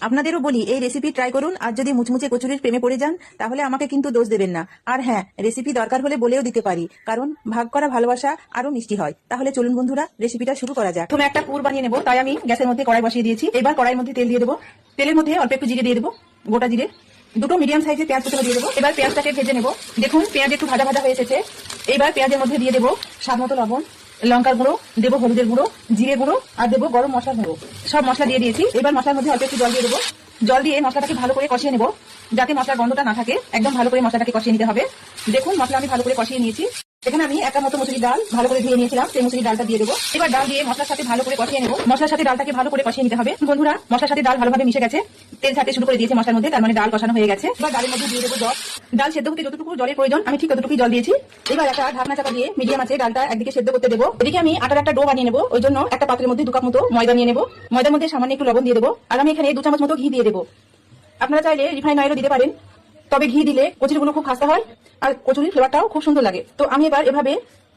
আপনাদেরও বলি এই রেসিপি ট্রাই করুন, আর যদি মুচমুচে কচুরির প্রেমে পড়ে যান তাহলে আমাকে কিন্তু দোষ দেবেন না। আর হ্যাঁ, রেসিপি দরকার হলে বলেও দিতে পারি, কারণ ভাগ করা ভালোবাসা আরো মিষ্টি হয়। তাহলে চলুন বন্ধুরা, রেসিপিটা শুরু করা যাক। প্রথমে একটা পুর বানিয়ে নেবো, তাই আমি গ্যাসের মধ্যে কড়াই বসিয়ে দিয়েছি। এবার কড়াইয়ের মধ্যে তেল দিয়ে দেবো। তেলের মধ্যে অল্প একটু জিরে দিয়ে দেবো, গোটা জিরে। দুটো মিডিয়াম সাইজের পেঁয়াজ কুচি দিয়ে দেবো। এবার পেঁয়াজটাকে ভেজে নেবো। দেখুন পেঁয়াজ একটু ভাজা ভাজা হয়ে এসেছে। এবার পেঁয়াজের মধ্যে দিয়ে দেবো স্বাদ মতো লবণ, লঙ্কার গুঁড়ো, দেবো হলুদের গুঁড়ো, জিরে গুঁড়ো, আর দেবো গরম মশলার গুঁড়ো। সব মশলা দিয়ে দিয়েছি। এবার মশলার মধ্যে অল্প একটু জল দিয়ে দেবো। জল দিয়ে মশলাটাকে ভালো করে কষিয়ে নেবো, যাতে মশলার গন্ধটা না থাকে। একদম ভালো করে মশলাটাকে কষিয়ে নিতে হবে। দেখুন মশলা আমি ভালো করে কষিয়ে নিয়েছি। এখানে আমি একটা মতো মুসুরির ডাল ভালো করে ধুয়ে নিয়েছিলাম, সেই মুসুরির ডালটা দিয়ে দেবো। এবার ডাল দিয়ে মশলার সাথে ভালো করে কষিয়ে নেবো। মশলার সাথে ডালটাকে ভালো করে কষিয়ে নিতে হবে। বন্ধুরা, মশলার সাথে ডাল ভালোভাবে মিশে গেছে, তেল ছাড়তে শুরু করে দিয়েছে মশলার মধ্যে, তার মানে ডাল কষানো হয়ে গেছে। এবার ডালের মধ্যে দিয়ে দেবো জল। ডাল সেদ্ধ হতে যতটুকু জলের প্রয়োজন আমি ঠিক ততটুকুই জল দিয়েছি। এবার একটা ঢাকনা চাপা দিয়ে মিডিয়াম আছে ডালটা একদিকে সেদ্ধ করতে দেবো। এদিকে আমি আটার একটা ডো বানিয়ে নেবো। ওই জন্য একটা পাত্রের মধ্যে 2 কাপ মতো ময়দা নিয়ে নেবো। ময়দার মধ্যে সামান্য একটু লবণ দিয়ে দেবো। আর আমি এখানে 2 চামচ মতো ঘি দিয়ে দেবো। আপনারা চাইলে রিফাইন অয়েলও দিতে পারেন, তবে ঘি দিলে কচুরিগুলো খুব খাস্তা হয় আর কচুরির ফ্লেভারটাও খুব সুন্দর লাগে। তো আমি এবার এভাবে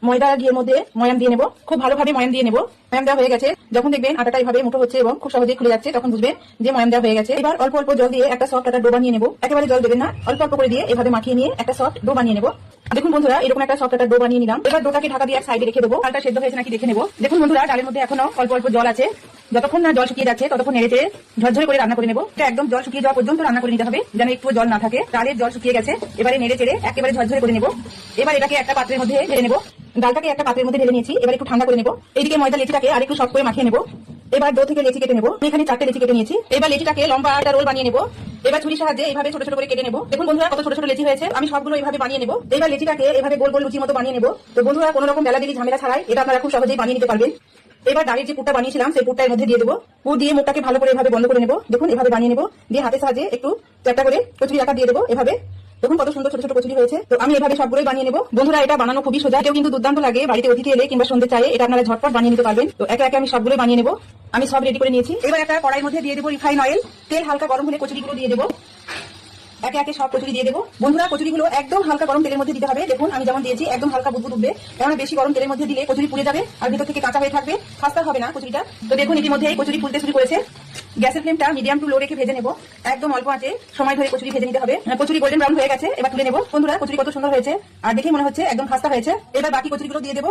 ময়দা ঘিয়ের মধ্যে ময়াম দিয়ে নেবো। খুব ভালোভাবে ময়াম দিয়ে নেবো। ময়াম দেওয়া হয়ে গেছে। যখন দেখবেন আটাটা এভাবে মুঠো হচ্ছে এবং খুব সহজেই খুলে যাচ্ছে, তখন বুঝবেন যে ময়াম দেওয়া হয়ে গেছে। এবার অল্প অল্প জল দিয়ে একটা সফট একটা ডো বানিয়ে নেবো। একেবারে জল দেবেন না, অল্প অল্প করে দিয়ে এভাবে মাখিয়ে নিয়ে একটা সফট ডো বানিয়ে নেবো। দেখুন বন্ধুরা, এরকম একটা সফট একটা ডো বানিয়ে নিলাম। এবার ডোটাকে ঢাকা দিয়ে এক সাইডে রেখে দেবো। ডালটা সেদ্ধ হয়েছে নাকি দেখে নেবো। দেখুন বন্ধুরা, ডালের মধ্যে এখনো অল্প অল্প জল আছে। যতক্ষণ না জল শুকিয়ে যাচ্ছে ততক্ষণ নেড়ে চেড়ে ঝরঝরে করে রান্না করে নেবো। একদম জল শুকিয়ে যাওয়া পর্যন্ত রান্না করে নিতে হবে, যেন একটু জল না থাকে। ডালের জল শুকিয়ে গেছে, এবারে নেড়ে চেড়ে একেবারে ঝরঝরে করে নেবো। এবার এটাকে একটা পাত্রের মধ্যে ঢেলে নেবো। ডালটাকে একটা পাত্রের মধ্যে ঢেলে নিয়েছি। এবার একটু ঠান্ডা করে নেবো। এইদিকে ময়দা লেচিটাকে আর একটু সফট করে মাখিয়ে নেবো। এবার ডো থেকে লেচি কেটে নেবো। এখানে 4টে লেচি কেটে নিয়েছি। এবার লেচিটাকে লম্বা একটা রোল বানিয়ে নেবো। এবার ছুরির সাহায্যে এইভাবে ছোট ছোট করে কেটে নেবো। দেখুন বন্ধুরা, কত ছোট ছোট লেচি হয়েছে। আমি সবগুলো এইভাবে বানিয়ে নেবো। এবার লেচিটাকে এভাবে গোল গোল লুচির মতো বানিয়ে নেবো। তো বন্ধুরা, কোনো রকম বেলাবেলি ঝামেলা ছাড়াই এটা আপনারা খুব সহজেই বানিয়ে নিতে পারবেন। এবার ডালের যে পুরটা বানিয়েছিলাম সেই পুরটার মধ্যে দিয়ে দেবো। পুর দিয়ে মুখটাকে ভালো করে এভাবে বন্ধ করে নেবো। দেখুন এভাবে বানিয়ে নেবো। দিয়ে হাতের সাহায্যে একটু চ্যাপটা করে কচুরি আকার দিয়ে দেবো। এভাবে দেখুন কত সুন্দর ছোট ছোট কচুরি হয়েছে। তো আমি এভাবে সবগুলোই বানিয়ে নেবো। বন্ধুরা, এটা বানানো খুবই সোজা, কেউ কিন্তু দুর্দান্ত লাগে। বাড়িতে অতিথি এলে কিংবা সন্ধ্যে চায়ে এটা আপনারা ঝটপট বানিয়ে নিতে পারবেন। তো একে একে আমি সবগুলোই বানিয়ে নেবো। আমি সব রেডি করে নিয়েছি। এবার একটা কড়াইয়ের মধ্যে দিয়ে দেবো রিফাইন অয়েল। তেল হালকা গরম হলে কচুরিগুলো দিয়ে দেবো। একে একে সব কচুরি দিয়ে দেবো। বন্ধুরা, কচুরিগুলো একদম হালকা গরম তেলের মধ্যে দিতে হবে। দেখুন আমি যেমন দিয়েছি একদম হালকা বুদবুদ উঠবে, কারণ বেশি গরম তেলের মধ্যে দিলে কচুরি পুড়ে যাবে আর ভিতর থেকে কাঁচা হয়ে থাকবে, খাস্তা হবে না কচুরিটা। তো দেখুন ইতিমধ্যে কচুরি ফুলতে শুরু করেছে। গ্যাসের ফ্লেমটা মিডিয়াম টু লো রেখে ভেজে নেবো। একদম অল্প আঁচে সময় ধরে কচুরি ভেজে নিতে হবে। কচুরি গোল্ডেন ব্রাউন হয়ে গেছে, এবার তুলে নেবো। বন্ধুরা, কচুরি কত সুন্দর হয়েছে আর দেখে মনে হচ্ছে একদম খাস্তা হয়েছে। এবার বাকি কচুরিগুলো দিয়ে দেবো।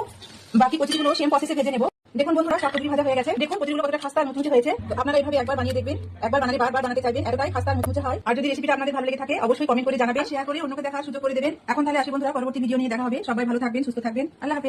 বাকি কচুরিগুলো সেম প্রসেসে ভেজে নেবো। দেখুন বন্ধুরা, সব কচুরি ভাজা হয়ে গেছে। দেখুন কচুরিগুলো কতটা খাস্তা মুচমুচে হয়েছে। তো আপনারা এইভাবে একবার বানিয়ে দেখবেন। একবার বানালে বারবার বানাতে চাইবেন, এতটাই খাস্তা মুচমুচে হয়। আর যদি রেসিপিটা আপনাদের ভালো লেগে থাকে অবশ্যই কমেন্ট করে জানাবেন, শেয়ার করে অন্যকে দেখার সুযোগ করে দেবেন। এখন তাহলে আসি বন্ধুরা, পরবর্তী ভিডিও নিয়ে দেখা হবে। সবাই ভালো থাকবেন, সুস্থ থাকবেন। আল্লাহ হাফেজ।